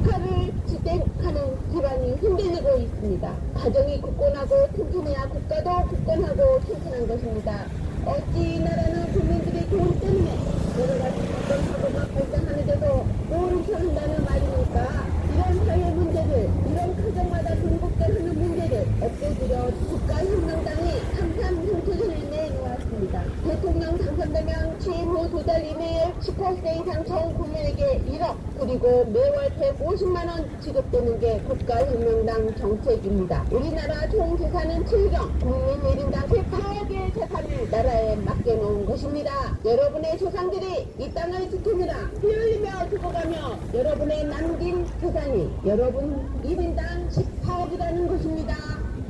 국가를 지탱하는 기반이 흔들리고 있습니다. 가정이 굳건하고 튼튼해야 국가도 굳건하고 튼튼한 것입니다. 어찌 이 나라는 국민들의 돈 때문에 여러 가지 사건 사고가 발생하는데도 모른 한다는 말입니까? 이런 사회 문제를, 이런 가정마다 돈복대하는 문제를 없애주려 국가혁명당이 항상 홍투전을 내놓았습니다. 대통령 당선되면 취임 후 2달 이내에 18세 이상 전 국민에게 1억 그리고 매월 150만원 지급되는 게 국가혁명당 정책입니다. 우리나라 총 재산은 7경, 국민 1인당 18억의 재산을 나라에 맡겨놓은 것입니다. 여러분의 조상들이 이 땅을 지키느라 피 흘리며 죽어가며 여러분의 남긴 재산이 여러분 1인당 14억이라는 것입니다.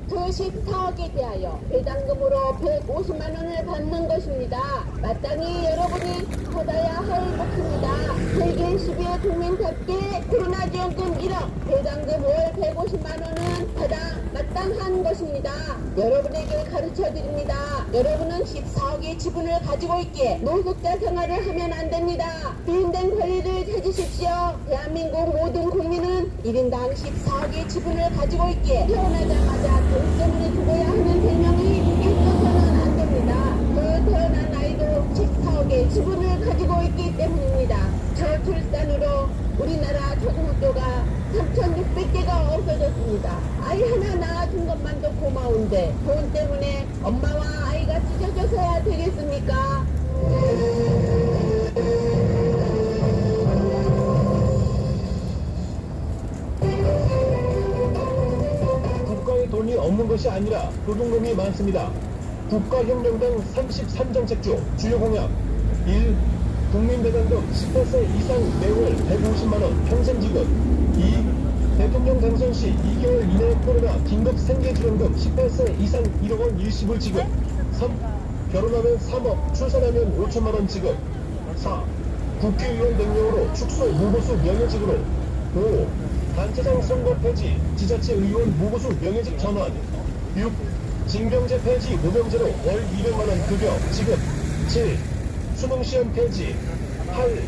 그 14억에 대하여 배당금으로 150만원을 받는 것입니다. 마땅히 여러분이 받아야 할 몫입니다. 세계 10위의 국민답게 코로나 지원금 1억, 배당금 월 150만원은 받아 마땅한 것입니다. 여러분에게 가르쳐드립니다. 여러분은 14억의 지분을 가지고 있기에 노숙자 생활을 하면 안 됩니다. 비인된 권리를 찾으십시오. 대한민국 모든 국민은 1인당 14억의 지분을 가지고 있기에 태어나자마자 돈 때문에 죽어야 하는 생명이 있어서는 안 됩니다. 그 태어난 아이도 14억의 지분을 가지고 있기 때문입니다. 저출산으로 우리나라 초등학교가 3,600개가 없어졌습니다. 아이 하나 낳아준 것만도 고마운데 돈 때문에 엄마와 아이가 찢어져서야 되겠습니까? 국가에 돈이 없는 것이 아니라 도둑놈이 많습니다. 국가혁명당 33정책 중 주요 공약 1. 국민배당금 18세 이상 매월 150만원 평생 지급. 2. 대통령 당선 시 2개월 이내 코로나 긴급 생계지원금 18세 이상 1억 원 일시불 지급. 3. 결혼하면 3억, 출산하면 5천만원 지급. 4. 국회의원 명령으로 축소 무보수 명예직으로. 5. 단체장 선거 폐지, 지자체 의원 무보수 명예직 전환. 6. 징병제 폐지 무병제로 월 200만원 급여 지급. 7. 수능시험 폐지. 8.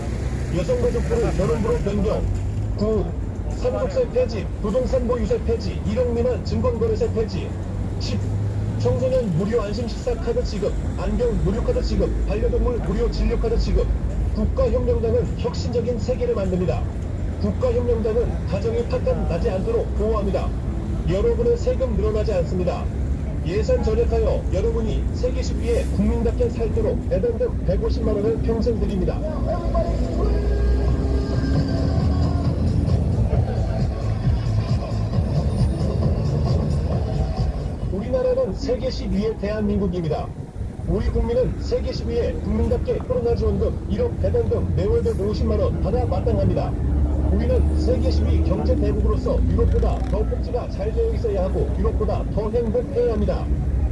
여성가족부를 결혼부로 변경. 9. 상속세 폐지, 부동산 보유세 폐지, 1억 미만 증권거래세 폐지. 10. 청소년 무료 안심식사 카드 지급, 안경 무료 카드 지급, 반려동물 무료 진료카드 지급. 국가혁명당은 혁신적인 세계를 만듭니다. 국가혁명당은 가정이 파탄 나지 않도록 보호합니다. 여러분의 세금 늘어나지 않습니다. 예산 절약하여 여러분이 세계 10위에 국민답게 살도록 배당금 150만원을 평생 드립니다. 우리나라는 세계 10위의 대한민국입니다. 우리 국민은 세계 10위에 국민답게 코로나 지원금 1억 배당금 매월 150만원 받아 마땅합니다. 우리는 세계 10위 경제 대국으로서 유럽보다 더 복지가 잘 되어 있어야 하고 유럽보다 더 행복해야 합니다.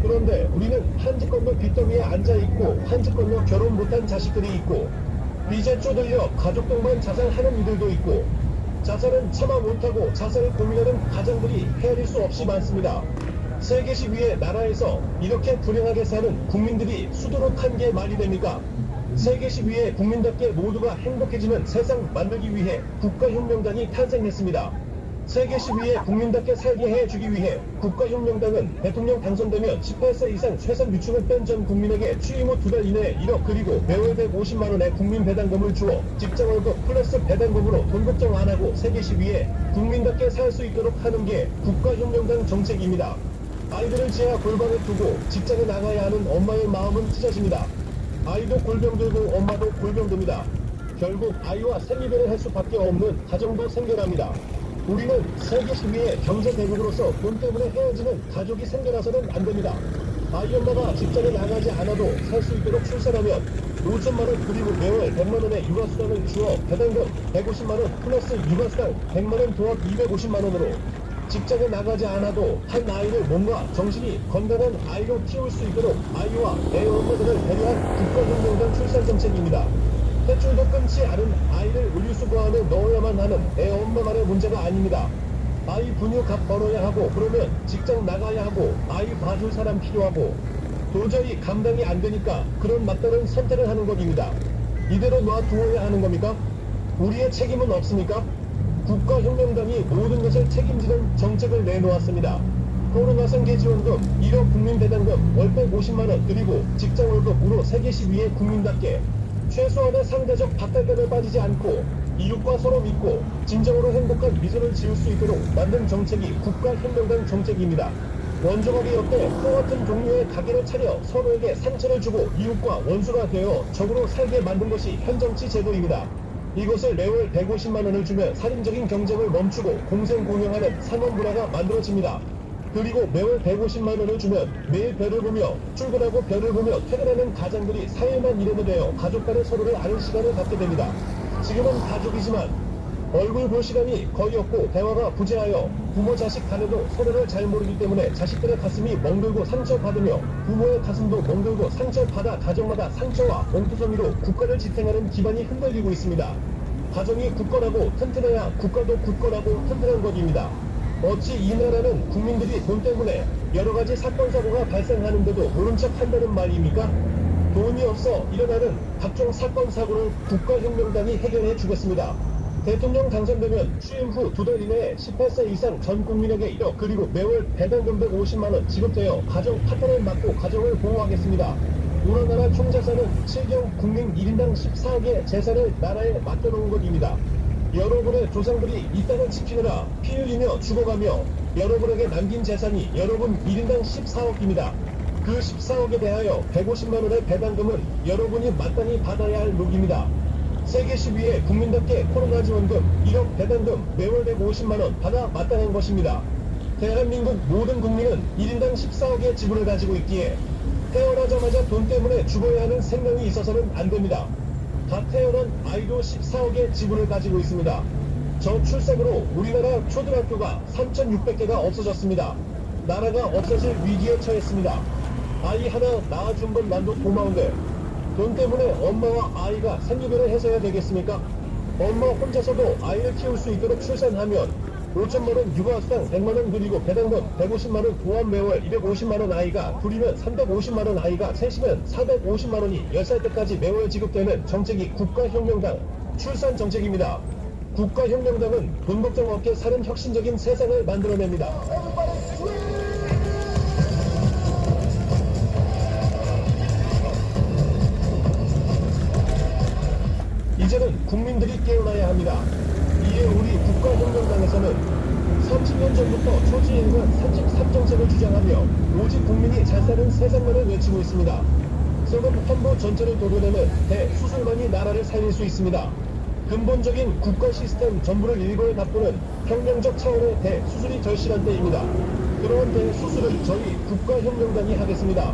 그런데 우리는 한 집 건너 빚더미에 앉아있고 한 집 건너 결혼 못한 자식들이 있고 빚에 쪼들려 가족 동반 자살하는 이들도 있고 자살은 참아 못하고 자살을 고민하는 가정들이 헤아릴 수 없이 많습니다. 세계 10위의 나라에서 이렇게 불행하게 사는 국민들이 수두룩 한 게 말이 됩니까? 세계 10위의 국민답게 모두가 행복해지는 세상 만들기 위해 국가혁명당이 탄생했습니다. 세계 10위의 국민답게 살게 해주기 위해 국가혁명당은 대통령 당선되면 18세 이상 최선 유충을 뺀 전 국민에게 취임 후 2달 이내에 1억 그리고 매월 150만원의 국민 배당금을 주어 직장월급 플러스 배당금으로 돈 걱정 안 하고 세계 10위에 국민답게 살 수 있도록 하는 게 국가혁명당 정책입니다. 아이들을 지하 골방에 두고 직장에 나가야 하는 엄마의 마음은 찢어집니다. 아이도 골병 들고 엄마도 골병 듭니다. 결국 아이와 생이별을 할 수밖에 없는 가정도 생겨납니다. 우리는 세계 10위의 경제 대국으로서 돈 때문에 헤어지는 가족이 생겨나서는 안 됩니다. 아이 엄마가 직장에 나가지 않아도 살 수 있도록 출산하면 5천만원 그리고 매월 100만원의 육아수당을 주어 배당금 150만원 플러스 육아수당 100만원 도합 250만원으로 직장에 나가지 않아도 한 아이를 몸과 정신이 건강한 아이로 키울 수 있도록 아이와 애 엄마들을 배려한 국가혁명당 출산정책입니다. 탯줄도 끊지 않은 아이를 울유수거안에 넣어야만 하는 애 엄마만의 문제가 아닙니다. 아이 분유 값 벌어야 하고 그러면 직장 나가야 하고 아이 봐줄 사람 필요하고 도저히 감당이 안 되니까 그런 막다른 선택을 하는 겁니다. 이대로 놔두어야 하는 겁니까? 우리의 책임은 없습니까? 국가혁명당이 모든 것을 책임지는 정책을 내놓았습니다. 코로나 생계지원금, 1억 국민배당금, 월백 50만원, 그리고 직장월급으로 세계 10위의 국민답게 최소한의 상대적 박탈감에 빠지지 않고 이웃과 서로 믿고 진정으로 행복한 미소를 지을 수 있도록 만든 정책이 국가혁명당 정책입니다. 원조각이 역대 똑같은 종류의 가게를 차려 서로에게 상처를 주고 이웃과 원수가 되어 적으로 살게 만든 것이 현 정치 제도입니다. 이것을 매월 150만 원을 주면 살인적인 경쟁을 멈추고 공생공영하는 산업문화가 만들어집니다. 그리고 매월 150만 원을 주면 매일 별을 보며 출근하고 별을 보며 퇴근하는 가장들이 4일만 일해도 되어 가족 간에 서로를 아는 시간을 갖게 됩니다. 지금은 가족이지만 얼굴 볼 시간이 거의 없고 대화가 부재하여 부모 자식 간에도 서로를 잘 모르기 때문에 자식들의 가슴이 멍들고 상처받으며 부모의 가슴도 멍들고 상처받아 가정마다 상처와 엉투성이로 국가를 지탱하는 기반이 흔들리고 있습니다. 가정이 굳건하고 튼튼해야 국가도 굳건하고 튼튼한 것입니다. 어찌 이 나라는 국민들이 돈 때문에 여러 가지 사건 사고가 발생하는데도 모른 척 한다는 말입니까? 돈이 없어 일어나는 각종 사건 사고를 국가혁명당이 해결해 주겠습니다. 대통령 당선되면 취임 후 2달 이내에 18세 이상 전 국민에게 1억 그리고 매월 배당금 150만원 지급되어 가정 파탄을 막고 가정을 보호하겠습니다. 우리나라 총자산은 7경 국민 1인당 14억의 재산을 나라에 맡겨놓은 것입니다. 여러분의 조상들이 이 땅을 지키느라 피 흘리며 죽어가며 여러분에게 남긴 재산이 여러분 1인당 14억입니다. 그 14억에 대하여 150만원의 배당금은 여러분이 마땅히 받아야 할 몫입니다. 세계 10위의 국민답게 코로나 지원금 1억 배당금 매월 150만원 받아 마땅한 것입니다. 대한민국 모든 국민은 1인당 14억의 지분을 가지고 있기에 태어나자마자 돈 때문에 죽어야 하는 생명이 있어서는 안 됩니다. 갓 태어난 아이도 14억의 지분을 가지고 있습니다. 저출생으로 우리나라 초등학교가 3,600개가 없어졌습니다. 나라가 없어질 위기에 처했습니다. 아이 하나 낳아준 건 난도 고마운데 돈 때문에 엄마와 아이가 생유배를 해서야 되겠습니까? 엄마 혼자서도 아이를 키울 수 있도록 출산하면 5천만원 육아수당 100만원 그리고 배당금 150만원 도합 매월 250만원 아이가 둘이면 350만원 아이가 셋이면 450만원이 10살 때까지 매월 지급되는 정책이 국가혁명당 출산 정책입니다. 국가혁명당은 돈 걱정 없게 사는 혁신적인 세상을 만들어냅니다. 이제는 국민들이 깨어나야 합니다. 이에 우리 국가혁명당에서는 30년 전부터 초지일관 33정책을 주장하며 오직 국민이 잘 사는 세상만을 외치고 있습니다. 세금 환보 전체를 도려내는 대수술만이 나라를 살릴 수 있습니다. 근본적인 국가 시스템 전부를 일거에 바꾸는 혁명적 차원의 대수술이 절실한 때입니다. 그러한 대수술을 저희 국가혁명당이 하겠습니다.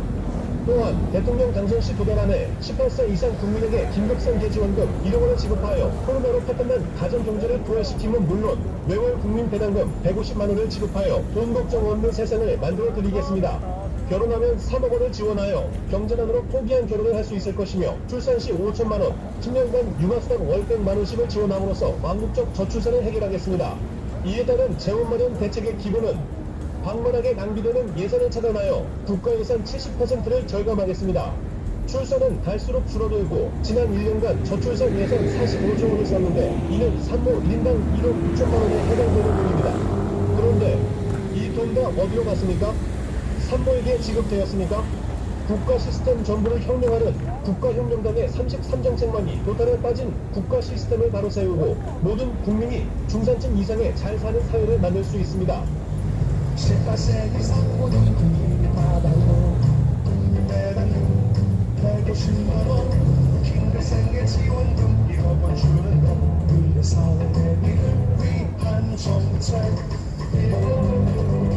또한 대통령 당선 시 2달 안에 18세 이상 국민에게 긴급생계지원금 1억 원을 지급하여 코로나로 패턴난 가정경제를 부활시키면 물론 매월 국민 배당금 150만 원을 지급하여 돈 걱정 없는 세상을 만들어 드리겠습니다. 결혼하면 3억 원을 지원하여 경제난으로 포기한 결혼을 할 수 있을 것이며 출산 시 5천만 원, 10년간 육아수당 월 100만 원씩을 지원함으로써 왕국적 저출산을 해결하겠습니다. 이에 따른 재원마련 대책의 기본은 방만하게 낭비되는 예산을 차단하여 국가예산 70%를 절감하겠습니다. 출산은 갈수록 줄어들고 지난 1년간 저출산 예산 45조 원을 썼는데 이는 산모 1인당 1억 6천만 원에 해당되는 돈입니다. 그런데 이 돈 다 어디로 갔습니까? 산모에게 지급되었습니까? 국가 시스템 전부를 혁명하는 국가혁명당의 33정책만이 도탄에 빠진 국가 시스템을 바로 세우고 모든 국민이 중산층 이상의 잘 사는 사회를 만들 수 있습니다. 18세 이상 모든 국민이 받아요. 국민 배당금 150만원 긴급생계 지원금 1억 원 주는 것 우리의 사회를 위한 정책.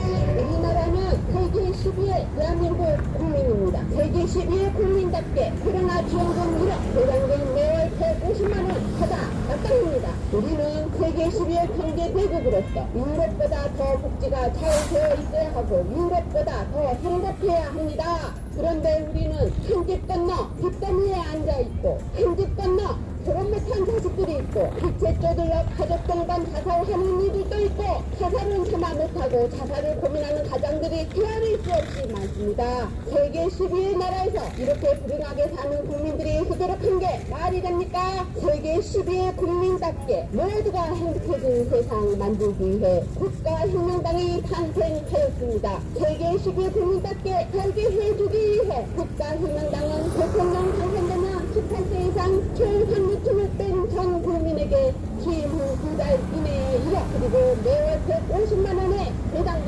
우리나라는 세계 10위의 대한민국 국민입니다. 세계 10위의 국민답게 코로나 지원금 1억, 배당금 매월 150만원 받아 마땅합니다. 우리는 세계 10위의 경제 대국으로서 유럽보다 더 복지가 잘 되어 있어야 하고 유럽보다 더 행복해야 합니다. 그런데 우리는 한 집 건너 뒷담위에 앉아있고 한 집 건너 결혼 못한 자식들이 있고 기체 쪼들러 가족들간 자살하는 이들도 있고 자살은 참아 못하고 자살을 고민하는 가장들이 헤아릴 수 없이 많습니다. 세계 12의 나라에서 이렇게 불행하게 사는 국민들이 흐드럽 한 게 말이 됩니까? 세계 12의 국민답게 모두가 행복해진 세상 만들기 위해 국가혁명당이 탄생하였습니다. 세계 12의 국민답게 살게 해주기 위해 국가혁명당은 대통령 당선되면 18세 이상 최상위층을 뺀 전 국민에게 취임 후 2달 이내에 1억 그리고 매월 150만 원의 배당금을